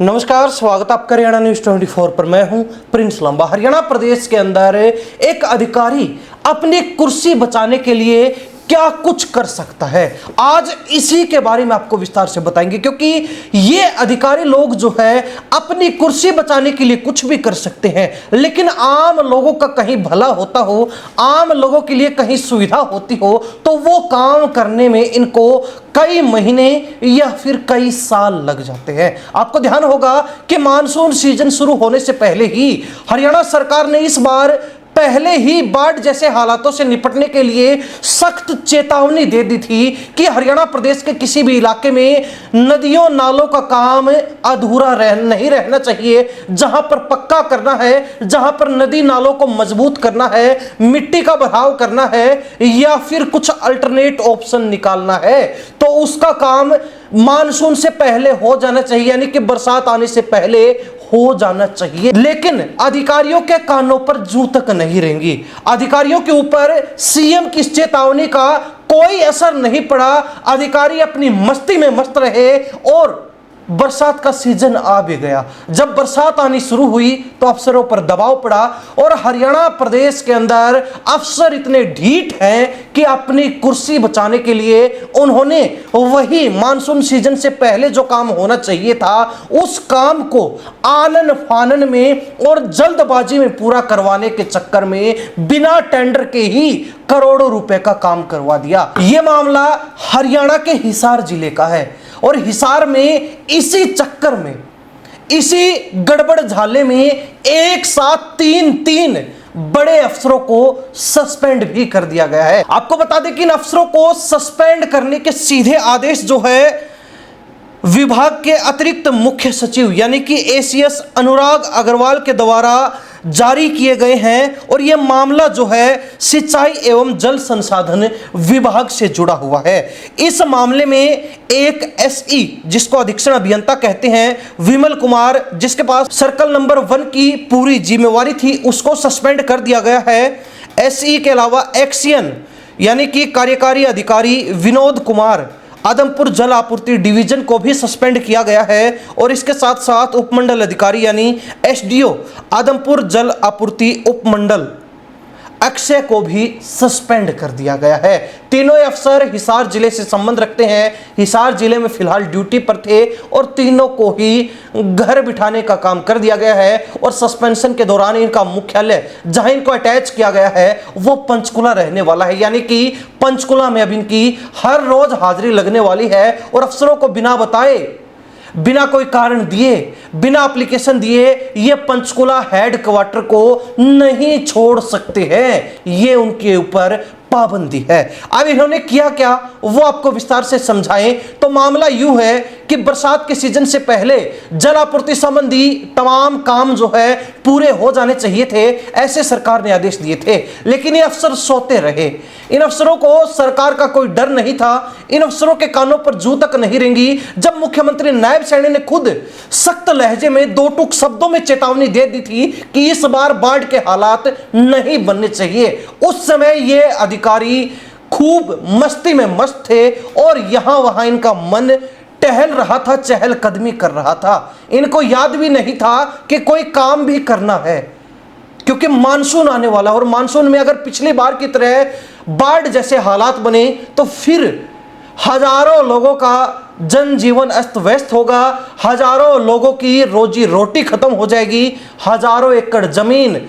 नमस्कार, स्वागत आपका हरियाणा न्यूज 24 पर। मैं हूं प्रिंस लंबा। हरियाणा प्रदेश के अंदर एक अधिकारी अपनी कुर्सी बचाने के लिए क्या कुछ कर सकता है, आज इसी के बारे में आपको विस्तार से बताएंगे, क्योंकि ये अधिकारी लोग जो है अपनी कुर्सी बचाने के लिए कुछ भी कर सकते हैं, लेकिन आम लोगों का कहीं भला होता हो, आम लोगों के लिए कहीं सुविधा होती हो, तो वो काम करने में इनको कई महीने या फिर कई साल लग जाते हैं। आपको ध्यान होगा कि मानसून सीजन शुरू होने से पहले ही हरियाणा सरकार ने इस बार पहले ही बाढ़ जैसे हालातों से निपटने के लिए सख्त चेतावनी दे दी थी कि हरियाणा प्रदेश के किसी भी इलाके में नदियों नालों का काम अधूरा नहीं रहना चाहिए। जहां पर पक्का करना है, जहां पर नदी नालों को मजबूत करना है, मिट्टी का बहाव करना है या फिर कुछ अल्टरनेट ऑप्शन निकालना है, तो उसका काम मानसून से पहले हो जाना चाहिए, यानी कि बरसात आने से पहले हो जाना चाहिए। लेकिन अधिकारियों के कानों पर जू तक नहीं रहेंगी। अधिकारियों के ऊपर सीएम की चेतावनी का कोई असर नहीं पड़ा। अधिकारी अपनी मस्ती में मस्त रहे और बरसात का सीजन आ भी गया। जब बरसात आनी शुरू हुई तो अफसरों पर दबाव पड़ा और हरियाणा प्रदेश के अंदर अफसर इतने ढीठ हैं कि अपनी कुर्सी बचाने के लिए उन्होंने वही मानसून सीजन से पहले जो काम होना चाहिए था उस काम को आनन फानन में और जल्दबाजी में पूरा करवाने के चक्कर में बिना टेंडर के ही करोड़ों रुपए का काम करवा दिया। यह मामला हरियाणा के हिसार जिले का है और हिसार में इसी चक्कर में, इसी गड़बड़ झाले में एक साथ तीन बड़े अफसरों को सस्पेंड भी कर दिया गया है। आपको बता दें कि इन अफसरों को सस्पेंड करने के सीधे आदेश जो है विभाग के अतिरिक्त मुख्य सचिव यानी कि एसीएस अनुराग अग्रवाल के द्वारा जारी किए गए हैं और यह मामला जो है सिंचाई एवं जल संसाधन विभाग से जुड़ा हुआ है। इस मामले में एक एसई जिसको अधीक्षण अभियंता कहते हैं विमल कुमार, जिसके पास सर्कल नंबर 1 की पूरी जिम्मेवारी थी, उसको सस्पेंड कर दिया गया है। एसई के अलावा एक्सियन यानी कि कार्यकारी अधिकारी विनोद कुमार आदमपुर जल आपूर्ति डिवीजन को भी सस्पेंड किया गया है और इसके साथ साथ उपमंडल अधिकारी यानी एसडीओ आदमपुर जल आपूर्ति उपमंडल अक्षय को भी सस्पेंड कर दिया गया है। तीनों अफसर हिसार जिले से संबंध रखते हैं, हिसार जिले में फिलहाल ड्यूटी पर थे और तीनों को ही घर बिठाने का काम कर दिया गया है और सस्पेंशन के दौरान इनका मुख्यालय जहां इनको अटैच किया गया है वो पंचकुला रहने वाला है, यानी कि पंचकुला में अब इनकी हर रोज हाजिरी लगने वाली है और अफसरों को बिना बताए, बिना कोई कारण दिए, बिना एप्लीकेशन दिए ये पंचकुला हेडक्वार्टर को नहीं छोड़ सकते हैं। ये उनके ऊपर पाबंदी है। अब इन्होंने किया क्या वो आपको विस्तार से समझाएं तो मामला यूं है कि बरसात के सीजन से पहले जल आपूर्ति संबंधी तमाम काम जो है पूरे हो जाने चाहिए थे, ऐसे सरकार ने आदेश दिए थे, लेकिन ये अफसर सोते रहे। इन अफसरों को सरकार का कोई डर नहीं था, इन अफसरों के कानों पर जू तक नहीं रेंगी। जब मुख्यमंत्री नायब सैनी ने खुद सख्त लहजे में दो टूक शब्दों में चेतावनी दे दी थी कि इस बार बाढ़ के हालात नहीं बनने चाहिए, उस समय ये अधिकारी खूब मस्ती में मस्त थे और यहां वहां इनका मन टहल रहा था, चहल कदमी कर रहा था। इनको याद भी नहीं था कि कोई काम भी करना है, क्योंकि मानसून आने वाला और मानसून में अगर पिछली बार की तरह बाढ़ जैसे हालात बने तो फिर हजारों लोगों का जनजीवन अस्त व्यस्त होगा, हजारों लोगों की रोजी रोटी खत्म हो जाएगी, हजारों एकड़ जमीन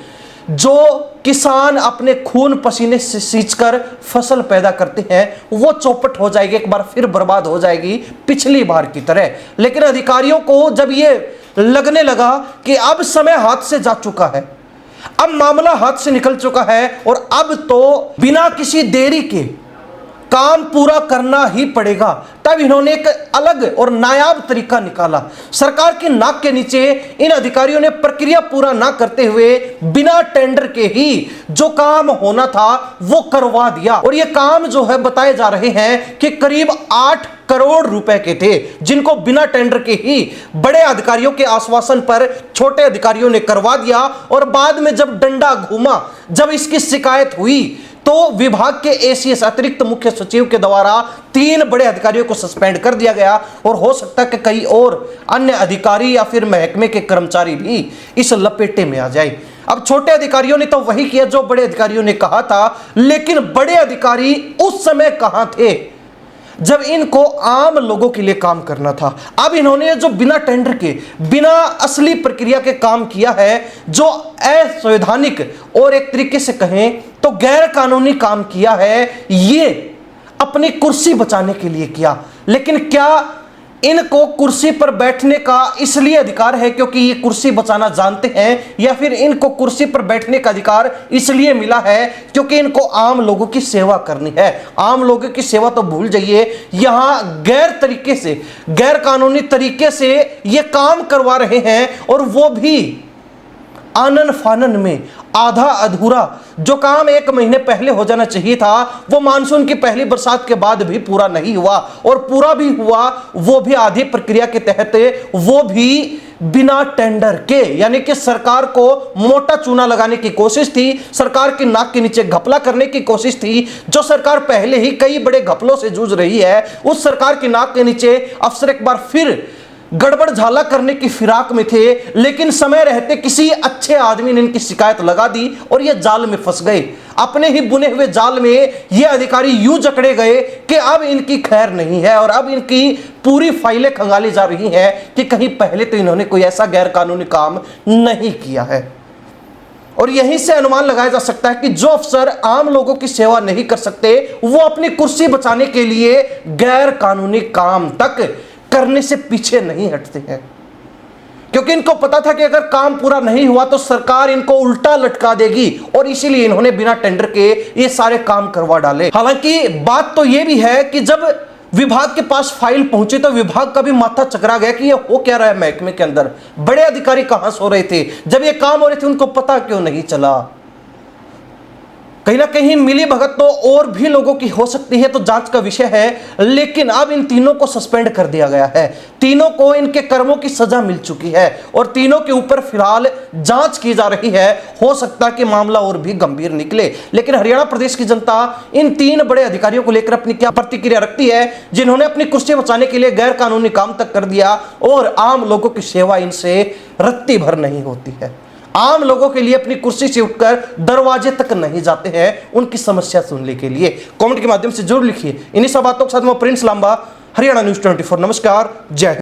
जो किसान अपने खून पसीने से सींचकर फसल पैदा करते हैं वो चौपट हो जाएगी, एक बार फिर बर्बाद हो जाएगी पिछली बार की तरह। लेकिन अधिकारियों को जब ये लगने लगा कि अब समय हाथ से जा चुका है, अब मामला हाथ से निकल चुका है और अब तो बिना किसी देरी के काम पूरा करना ही पड़ेगा, तब इन्होंने एक अलग और नायाब तरीका निकाला। सरकार की नाक के नीचे इन अधिकारियों ने प्रक्रिया पूरा ना करते हुए बिना टेंडर के ही जो काम होना था वो करवा दिया और ये काम जो है बताए जा रहे हैं कि करीब 8 करोड़ रुपए के थे, जिनको बिना टेंडर के ही बड़े अधिकारियों के आश्वासन पर छोटे अधिकारियों ने करवा दिया और बाद में जब डंडा घूमा, जब इसकी शिकायत हुई तो विभाग के एसीएस अतिरिक्त मुख्य सचिव के द्वारा 3 बड़े अधिकारियों को सस्पेंड कर दिया गया और हो सकता है कि कई और अन्य अधिकारी या फिर महकमे के कर्मचारी भी इस लपेटे में आ जाए। अब छोटे अधिकारियों ने तो वही किया जो बड़े अधिकारियों ने कहा था, लेकिन बड़े अधिकारी उस समय कहां थे जब इनको आम लोगों के लिए काम करना था। अब इन्होंने जो बिना टेंडर के, बिना असली प्रक्रिया के काम किया है, जो असंवैधानिक और एक तरीके से कहें तो गैर कानूनी काम किया है, ये अपनी कुर्सी बचाने के लिए किया। लेकिन क्या इनको कुर्सी पर बैठने का इसलिए अधिकार है क्योंकि ये कुर्सी बचाना जानते हैं, या फिर इनको कुर्सी पर बैठने का अधिकार इसलिए मिला है क्योंकि इनको आम लोगों की सेवा करनी है? आम लोगों की सेवा तो भूल जाइए, यहां गैर तरीके से, गैर कानूनी तरीके से ये काम करवा रहे हैं, और वो भी आनन फानन में, आधा अधूरा। जो काम 1 महीने पहले हो जाना चाहिए था वो मानसून की पहली बरसात के बाद भी पूरा नहीं हुआ, और पूरा भी हुआ वो भी आधी प्रक्रिया के तहत, वो भी बिना टेंडर के। यानी कि सरकार को मोटा चूना लगाने की कोशिश थी, सरकार की नाक के नीचे घपला करने की कोशिश थी। जो सरकार पहले ही कई बड़े घपलों से जूझ रही है, उस सरकार की नाक के नीचे अफसर एक बार फिर गड़बड़ झाला करने की फिराक में थे, लेकिन समय रहते किसी अच्छे आदमी ने इनकी शिकायत लगा दी और ये जाल में फंस गए। अपने ही बुने हुए जाल में ये अधिकारी यूं जकड़े गए कि अब इनकी खैर नहीं है, और अब इनकी पूरी फाइलें खंगाली जा रही हैं कि कहीं पहले तो इन्होंने कोई ऐसा गैर कानूनी काम नहीं किया है। और यहीं से अनुमान लगाया जा सकता है कि जो अफसर आम लोगों की सेवा नहीं कर सकते, वो अपनी कुर्सी बचाने के लिए गैर कानूनी काम तक करने से पीछे नहीं हटते हैं, क्योंकि इनको पता था कि अगर काम पूरा नहीं हुआ तो सरकार इनको उल्टा लटका देगी, और इसीलिए इन्होंने बिना टेंडर के ये सारे काम करवा डाले। हालांकि बात तो ये भी है कि जब विभाग के पास फाइल पहुंची तो विभाग का भी माथा चकरा गया कि ये हो क्या रहा है महकमे के अंदर। बड़े अधिकारी कहां सो रहे थे जब ये काम हो रहे थे, उनको पता क्यों नहीं चला? कहीं ना कहीं मिली भगत तो और भी लोगों की हो सकती है, तो जांच का विषय है। लेकिन अब इन तीनों को सस्पेंड कर दिया गया है, तीनों को इनके कर्मों की सजा मिल चुकी है, और तीनों के ऊपर फिलहाल जांच की जा रही है। हो सकता है कि मामला और भी गंभीर निकले। लेकिन हरियाणा प्रदेश की जनता इन 3 बड़े अधिकारियों को लेकर अपनी क्या प्रतिक्रिया रखती है, जिन्होंने अपनी कुर्सी बचाने के लिए गैर कानूनी काम तक कर दिया, और आम लोगों की सेवा इनसे रत्ती भर नहीं होती है। आम लोगों के लिए अपनी कुर्सी से उठकर दरवाजे तक नहीं जाते हैं उनकी समस्या सुनने के लिए। कमेंट के माध्यम से जरूर लिखिए। इन्हीं सब बातों के साथ मैं प्रिंस लांबा, हरियाणा न्यूज़ 24। नमस्कार, जय हिंद।